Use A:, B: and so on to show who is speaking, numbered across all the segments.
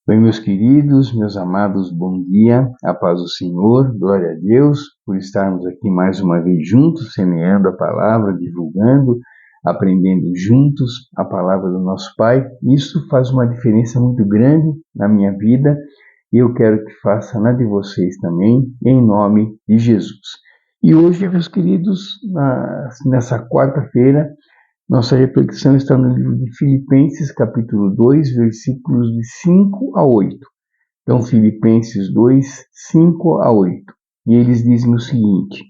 A: Bem, meus queridos, meus amados, bom dia, a paz do Senhor, glória a Deus por estarmos aqui mais uma vez juntos, semeando a palavra, divulgando, aprendendo juntos a palavra do nosso Pai. Isso faz uma diferença muito grande na minha vida e eu quero que faça na de vocês também, em nome de Jesus. E hoje, meus queridos, nessa quarta-feira, nossa reflexão está no livro de Filipenses, capítulo 2, versículos de 5 a 8. Então, Filipenses 2, 5 a 8. E eles dizem o seguinte: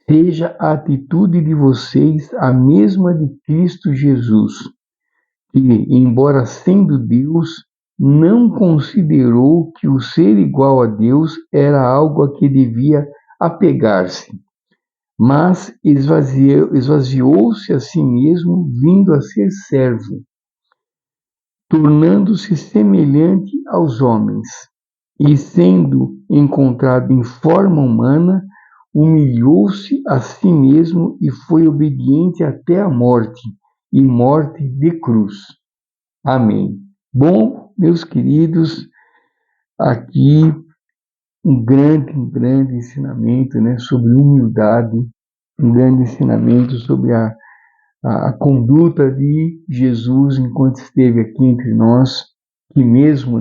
A: seja a atitude de vocês a mesma de Cristo Jesus, que, embora sendo Deus, não considerou que o ser igual a Deus era algo a que devia apegar-se, mas esvaziou-se a si mesmo, vindo a ser servo, tornando-se semelhante aos homens, e sendo encontrado em forma humana, humilhou-se a si mesmo e foi obediente até a morte, e morte de cruz. Amém. Bom, meus queridos, aqui um grande ensinamento, sobre humildade, um grande ensinamento sobre a conduta de Jesus enquanto esteve aqui entre nós, que mesmo,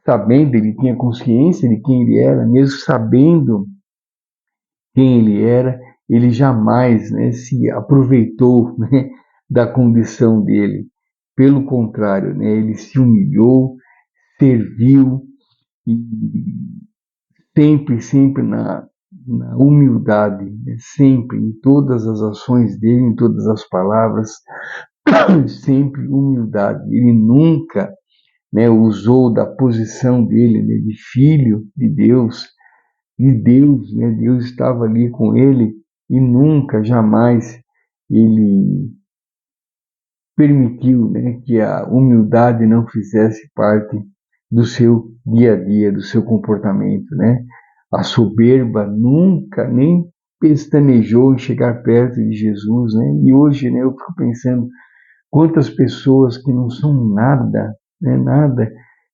A: sabendo, ele tinha consciência de quem ele era, mesmo sabendo quem ele era, ele jamais, se aproveitou, da condição dele. Pelo contrário, ele se humilhou, serviu e sempre na humildade, sempre em todas as ações dele, em todas as palavras, sempre humildade. Ele nunca usou da posição dele, de filho de Deus, Deus estava ali com ele e nunca, jamais ele permitiu, que a humildade não fizesse parte do seu dia a dia, do seu comportamento, A soberba nunca nem pestanejou em chegar perto de Jesus, E hoje, eu fico pensando quantas pessoas que não são nada, nada,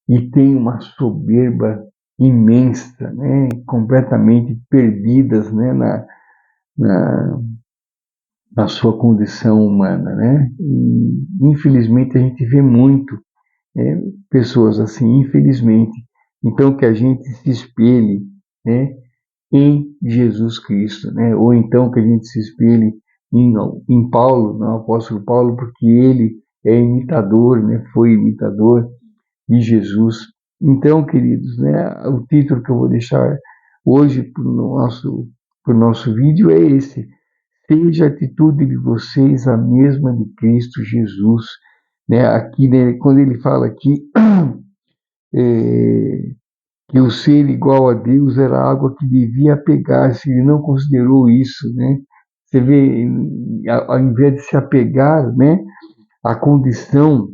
A: e têm uma soberba imensa, completamente perdidas, na sua condição humana, E, infelizmente a gente vê muito pessoas assim, infelizmente. Então que a gente se espelhe, em Jesus Cristo, Ou então que a gente se espelhe em Paulo, no apóstolo Paulo, porque ele é imitador, foi imitador de Jesus. Então, queridos, o título que eu vou deixar hoje para o nosso vídeo é esse: seja a atitude de vocês a mesma de Cristo Jesus. Aqui, quando ele fala aqui que o ser igual a Deus era algo que devia apegar-se, ele não considerou isso, Você vê, ao invés de se apegar, à condição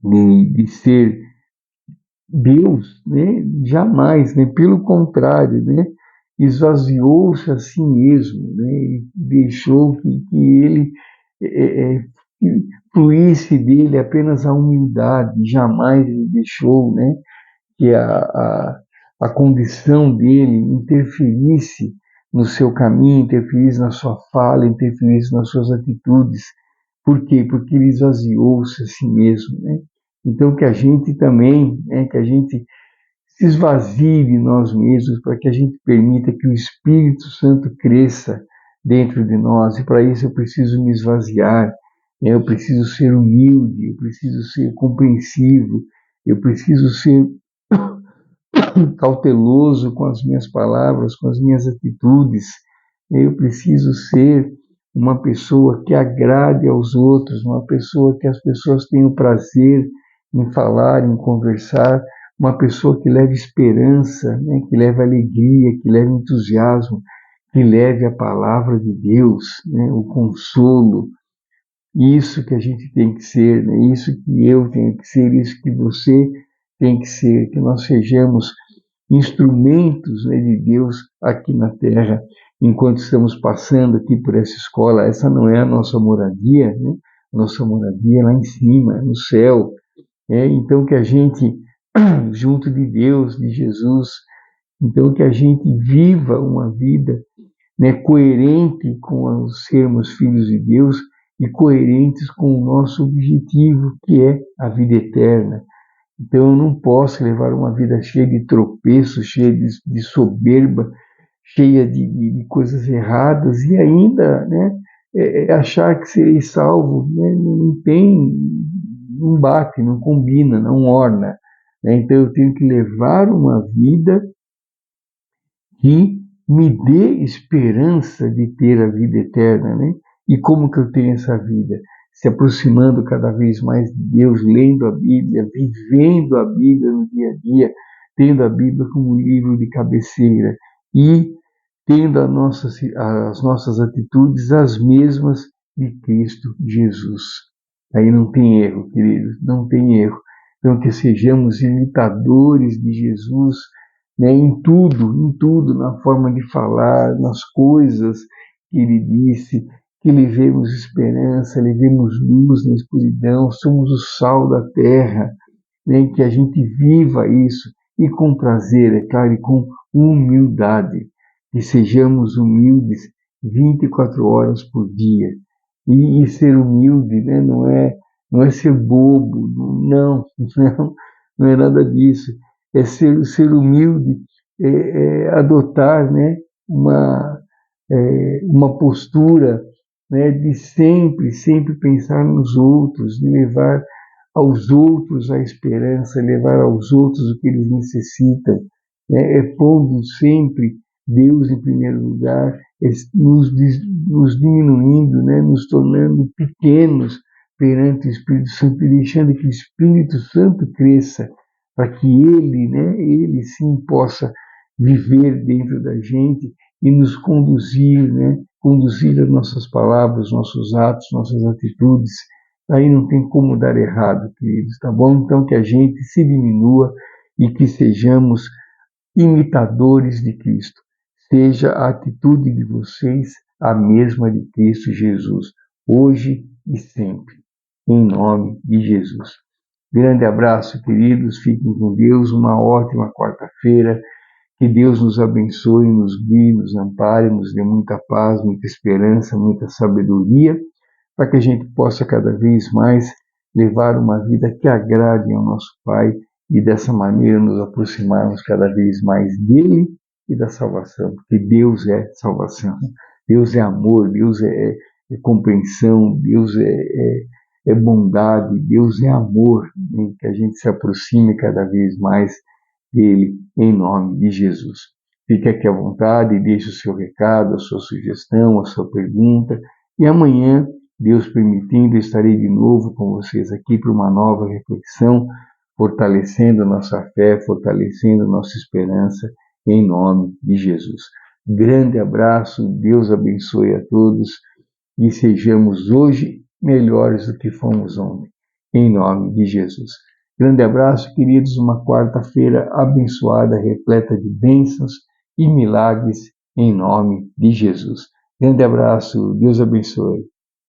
A: de ser Deus, jamais, pelo contrário, esvaziou-se a si mesmo, e deixou que ele fluísse dele apenas a humildade, jamais ele deixou, que a condição dele interferisse no seu caminho, interferisse na sua fala, interferisse nas suas atitudes. Por quê? Porque ele esvaziou-se a si mesmo, Então que a gente também, que a gente se esvazie de nós mesmos, para que a gente permita que o Espírito Santo cresça dentro de nós. E para isso eu preciso me esvaziar, eu preciso ser humilde, eu preciso ser compreensivo, eu preciso ser cauteloso com as minhas palavras, com as minhas atitudes. Eu preciso ser uma pessoa que agrade aos outros, uma pessoa que as pessoas tenham prazer em falar, em conversar, uma pessoa que leve esperança, que leve alegria, que leve entusiasmo, que leve a palavra de Deus, o consolo. Isso que a gente tem que ser, isso que eu tenho que ser, isso que você tem que ser, que nós sejamos instrumentos de Deus aqui na Terra, enquanto estamos passando aqui por essa escola. Essa não é a nossa moradia, Nossa moradia é lá em cima, no céu. Então que a gente, junto de Deus, de Jesus, então que a gente viva uma vida, né, coerente com os sermos filhos de Deus e coerentes com o nosso objetivo, que é a vida eterna. Então eu não posso levar uma vida cheia de tropeços, cheia de soberba, cheia de coisas erradas e ainda, né, achar que serei salvo, né, não tem, não bate, não combina, não orna. Né? Então eu tenho que levar uma vida que me dê esperança de ter a vida eterna, né? E como que eu tenho essa vida? Se aproximando cada vez mais de Deus, lendo a Bíblia, vivendo a Bíblia no dia a dia, tendo a Bíblia como livro de cabeceira e tendo as nossas atitudes as mesmas de Cristo Jesus. Aí não tem erro, queridos, não tem erro. Então que sejamos imitadores de Jesus, né, em tudo, na forma de falar, nas coisas que ele disse, que levemos esperança, levemos luz na escuridão, somos o sal da terra, né, que a gente viva isso e com prazer, é claro, e com humildade, que sejamos humildes 24 horas por dia. E ser humilde, né, não é ser bobo, não é nada disso. É ser humilde, adotar, né, uma postura, né, de sempre pensar nos outros, de levar aos outros a esperança, levar aos outros o que eles necessitam, né, pondo sempre Deus em primeiro lugar, nos diminuindo, né, nos tornando pequenos perante o Espírito Santo e deixando que o Espírito Santo cresça, para que ele sim possa viver dentro da gente e nos conduzir, né, conduzir as nossas palavras, nossos atos, nossas atitudes. Aí não tem como dar errado, queridos, tá bom? Então que a gente se diminua e que sejamos imitadores de Cristo. Seja a atitude de vocês a mesma de Cristo Jesus, hoje e sempre, em nome de Jesus. Grande abraço, queridos, fiquem com Deus, uma ótima quarta-feira, que Deus nos abençoe, nos guie, nos ampare, nos dê muita paz, muita esperança, muita sabedoria, para que a gente possa cada vez mais levar uma vida que agrade ao nosso Pai e dessa maneira nos aproximarmos cada vez mais dele e da salvação, porque Deus é salvação, Deus é amor, Deus é compreensão, Deus é bondade, Deus é amor, né? Que a gente se aproxime cada vez mais dele, em nome de Jesus. Fique aqui à vontade, deixe o seu recado, a sua sugestão, a sua pergunta, e amanhã, Deus permitindo, estarei de novo com vocês aqui para uma nova reflexão, fortalecendo nossa fé, fortalecendo nossa esperança, em nome de Jesus. Grande abraço, Deus abençoe a todos e sejamos hoje melhores do que fomos ontem, em nome de Jesus. Grande abraço, queridos, uma quarta-feira abençoada, repleta de bênçãos e milagres, em nome de Jesus. Grande abraço, Deus abençoe.